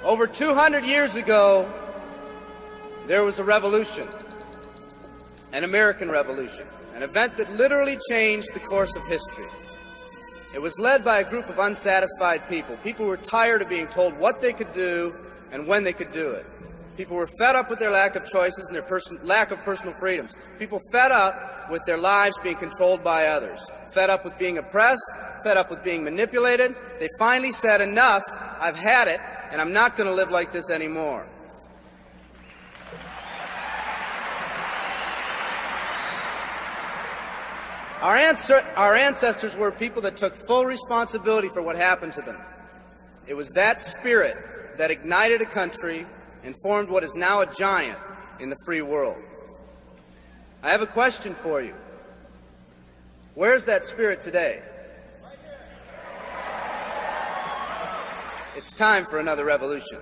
Over 200 years ago, there was a revolution, an American Revolution, an event that literally changed the course of history. It was led by a group of unsatisfied people, people who were tired of being told what they could do and when they could do it. People were fed up with their lack of choices and their lack of personal freedoms. People fed up with their lives being controlled by others, fed up with being oppressed, fed up with being manipulated. They finally said, enough, I've had it, and I'm not going to live like this anymore. Our ancestors were people that took full responsibility for what happened to them. It was that spirit that ignited a country and formed what is now a giant in the free world. I have a question for you. Where's that spirit today? It's time for another revolution.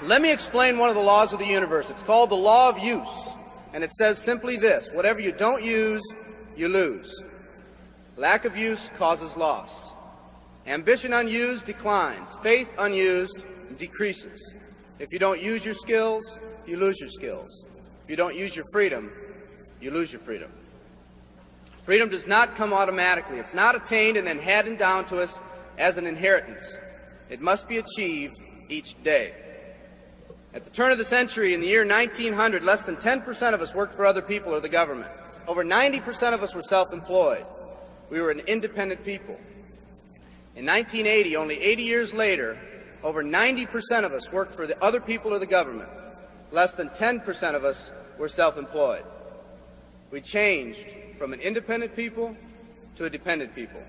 Let me explain one of the laws of the universe. It's called the law of use, and it says simply this: whatever you don't use, you lose. Lack of use causes loss. Ambition unused declines. Faith unused decreases. If you don't use your skills, you lose your skills. If you don't use your freedom, you lose your freedom. Freedom does not come automatically. It's not attained and then handed down to us as an inheritance. It must be achieved each day. At the turn of the century, in the year 1900, less than 10% of us worked for other people or the government. Over 90% of us were self-employed. We were an independent people. In 1980, only 80 years later, over 90% of us worked for the other people or the government. Less than 10% of us were self-employed. We changed from an independent people to a dependent people.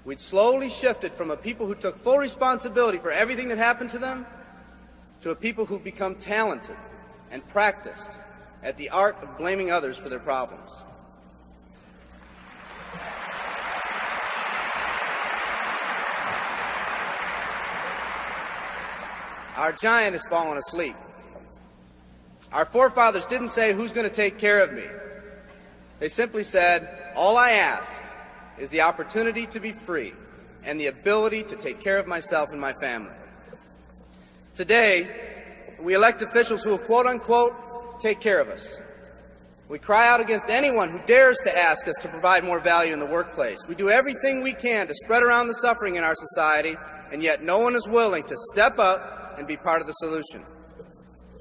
We'd slowly shifted from a people who took full responsibility for everything that happened to them to a people who've become talented and practiced at the art of blaming others for their problems. Our giant has fallen asleep. Our forefathers didn't say, who's going to take care of me? They simply said, all I ask is the opportunity to be free and the ability to take care of myself and my family. Today, we elect officials who will, quote unquote, take care of us. We cry out against anyone who dares to ask us to provide more value in the workplace. We do everything we can to spread around the suffering in our society, and yet no one is willing to step up and be part of the solution.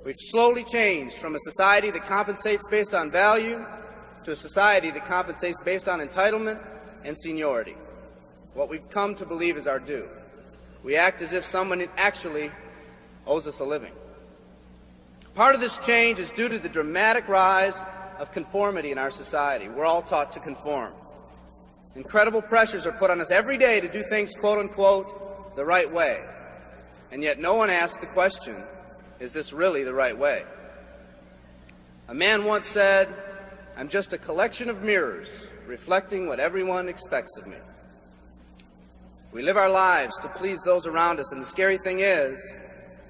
We've slowly changed from a society that compensates based on value to a society that compensates based on entitlement and seniority. What we've come to believe is our due. We act as if someone actually owes us a living. Part of this change is due to the dramatic rise of conformity in our society. We're all taught to conform. Incredible pressures are put on us every day to do things, quote unquote, the right way. And yet no one asks the question, is this really the right way? A man once said, I'm just a collection of mirrors reflecting what everyone expects of me. We live our lives to please those around us, and the scary thing is,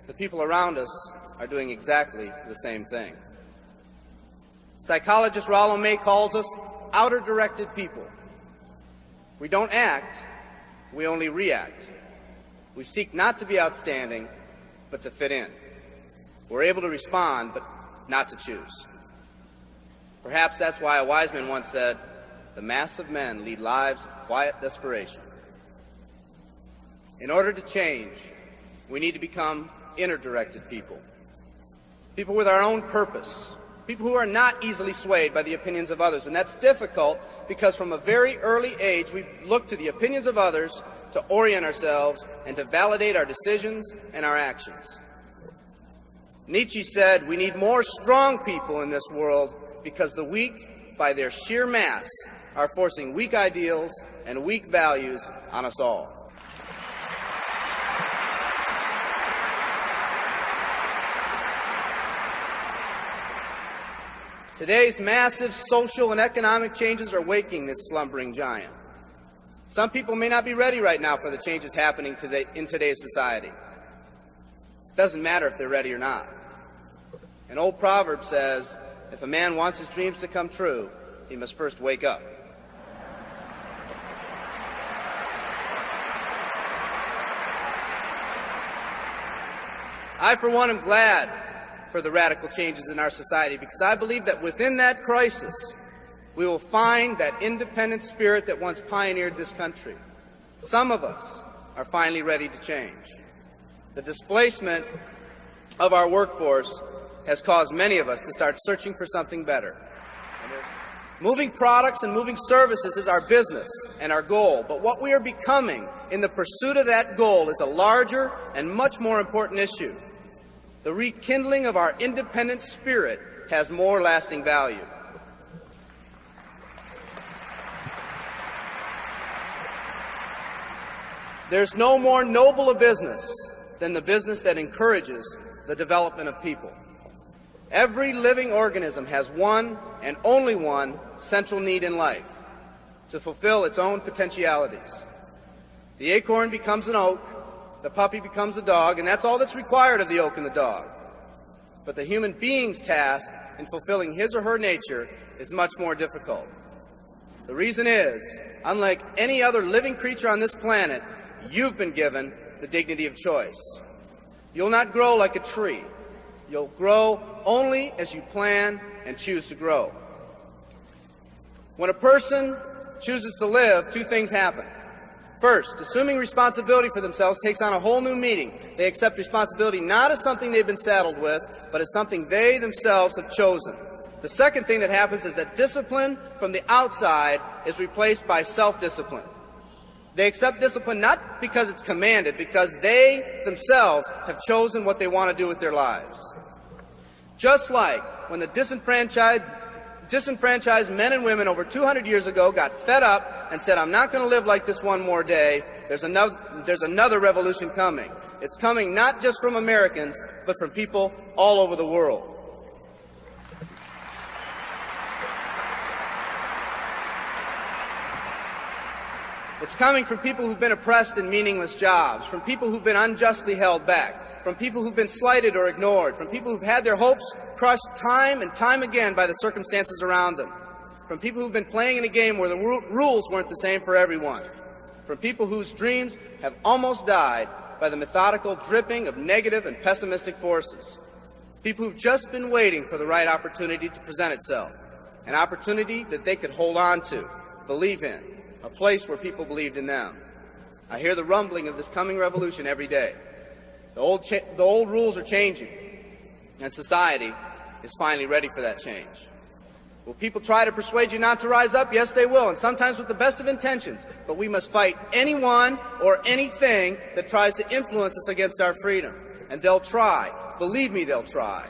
the people around us are doing exactly the same thing. Psychologist Rollo May calls us outer-directed people. We don't act, we only react. We seek not to be outstanding, but to fit in. We're able to respond, but not to choose. Perhaps that's why a wise man once said, the mass of men lead lives of quiet desperation. In order to change, we need to become inner-directed people. People with our own purpose. People who are not easily swayed by the opinions of others. And that's difficult because from a very early age we look to the opinions of others to orient ourselves and to validate our decisions and our actions. Nietzsche said we need more strong people in this world because the weak, by their sheer mass, are forcing weak ideals and weak values on us all. Today's massive social and economic changes are waking this slumbering giant. Some people may not be ready right now for the changes happening today in today's society. It doesn't matter if they're ready or not. An old proverb says, if a man wants his dreams to come true, he must first wake up. I, for one, am glad for the radical changes in our society because I believe that within that crisis, we will find that independent spirit that once pioneered this country. Some of us are finally ready to change. The displacement of our workforce has caused many of us to start searching for something better. Moving products and moving services is our business and our goal, but what we are becoming in the pursuit of that goal is a larger and much more important issue. The rekindling of our independent spirit has more lasting value. There's no more noble a business than the business that encourages the development of people. Every living organism has one and only one central need in life, to fulfill its own potentialities. The acorn becomes an oak, the puppy becomes a dog, and that's all that's required of the oak and the dog. But the human being's task in fulfilling his or her nature is much more difficult. The reason is, unlike any other living creature on this planet, you've been given the dignity of choice. You'll not grow like a tree. You'll grow only as you plan and choose to grow. When a person chooses to live, two things happen. First, assuming responsibility for themselves takes on a whole new meaning. They accept responsibility not as something they've been saddled with, but as something they themselves have chosen. The second thing that happens is that discipline from the outside is replaced by self-discipline. They accept discipline not because it's commanded, because they themselves have chosen what they want to do with their lives. Just like when the disenfranchised men and women over 200 years ago got fed up and said, I'm not going to live like this one more day, there's another revolution coming. It's coming not just from Americans, but from people all over the world. It's coming from people who've been oppressed in meaningless jobs, from people who've been unjustly held back, from people who've been slighted or ignored, from people who've had their hopes crushed time and time again by the circumstances around them, from people who've been playing in a game where the rules weren't the same for everyone, from people whose dreams have almost died by the methodical dripping of negative and pessimistic forces, people who've just been waiting for the right opportunity to present itself, an opportunity that they could hold on to, believe in, a place where people believed in them. I hear the rumbling of this coming revolution every day. The old rules are changing, and society is finally ready for that change. Will people try to persuade you not to rise up? Yes, they will, and sometimes with the best of intentions. But we must fight anyone or anything that tries to influence us against our freedom. And they'll try. Believe me, they'll try.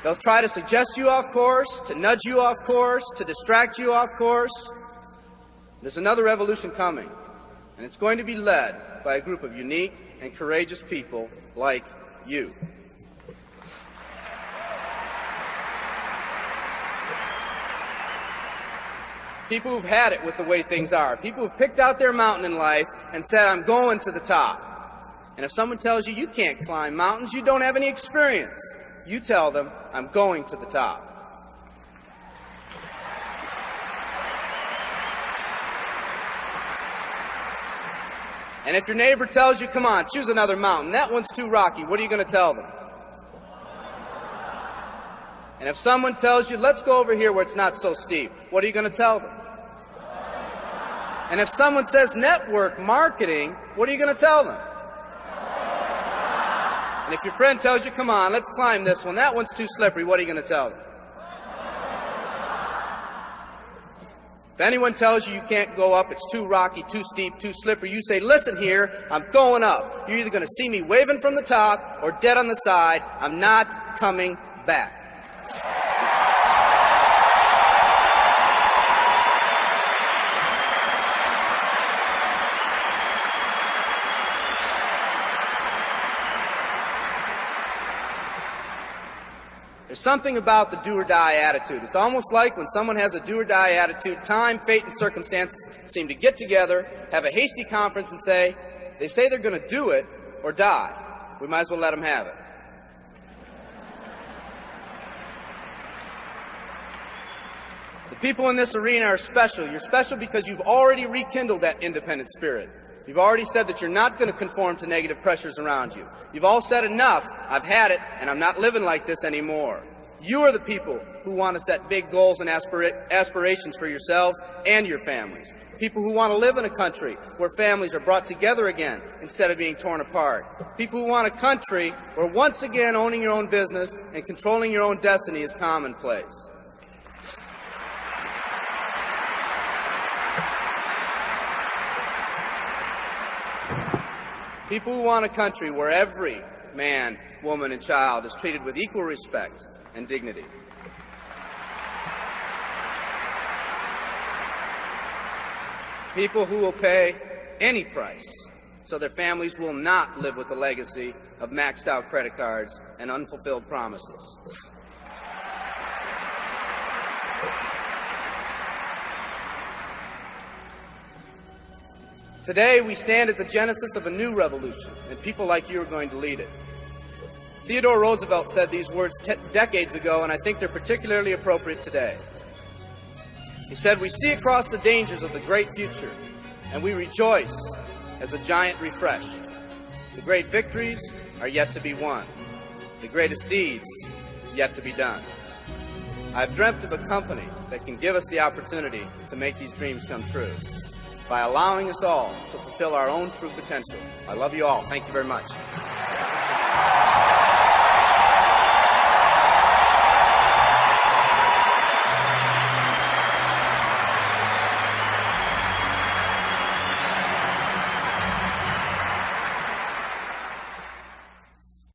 They'll try to suggest you off course, to nudge you off course, to distract you off course. There's another revolution coming, and it's going to be led by a group of unique and courageous people like you. People who've had it with the way things are. People who've picked out their mountain in life and said, I'm going to the top. And if someone tells you you can't climb mountains, you don't have any experience. You tell them, I'm going to the top. And if your neighbor tells you, come on, choose another mountain, that one's too rocky, what are you going to tell them? And if someone tells you, let's go over here where it's not so steep, what are you going to tell them? And if someone says network marketing, what are you going to tell them? And if your friend tells you, come on, let's climb this one, that one's too slippery, what are you going to tell them? If anyone tells you you can't go up, it's too rocky, too steep, too slippery, you say, listen here, I'm going up. You're either going to see me waving from the top or dead on the side. I'm not coming back. There's something about the do-or-die attitude. It's almost like when someone has a do-or-die attitude, time, fate, and circumstances seem to get together, have a hasty conference, and say, they say they're going to do it or die. We might as well let them have it. The people in this arena are special. You're special because you've already rekindled that independent spirit. You've already said that you're not going to conform to negative pressures around you. You've all said enough, I've had it, and I'm not living like this anymore. You are the people who want to set big goals and aspirations for yourselves and your families. People who want to live in a country where families are brought together again instead of being torn apart. People who want a country where once again owning your own business and controlling your own destiny is commonplace. People who want a country where every man, woman, and child is treated with equal respect and dignity. People who will pay any price so their families will not live with the legacy of maxed out credit cards and unfulfilled promises. Today, we stand at the genesis of a new revolution, and people like you are going to lead it. Theodore Roosevelt said these words decades ago, and I think they're particularly appropriate today. He said, "We see across the dangers of the great future, and we rejoice as a giant refreshed. The great victories are yet to be won, the greatest deeds yet to be done. I've dreamt of a company that can give us the opportunity to make these dreams come true by allowing us all to fulfill our own true potential. I love you all. Thank you very much."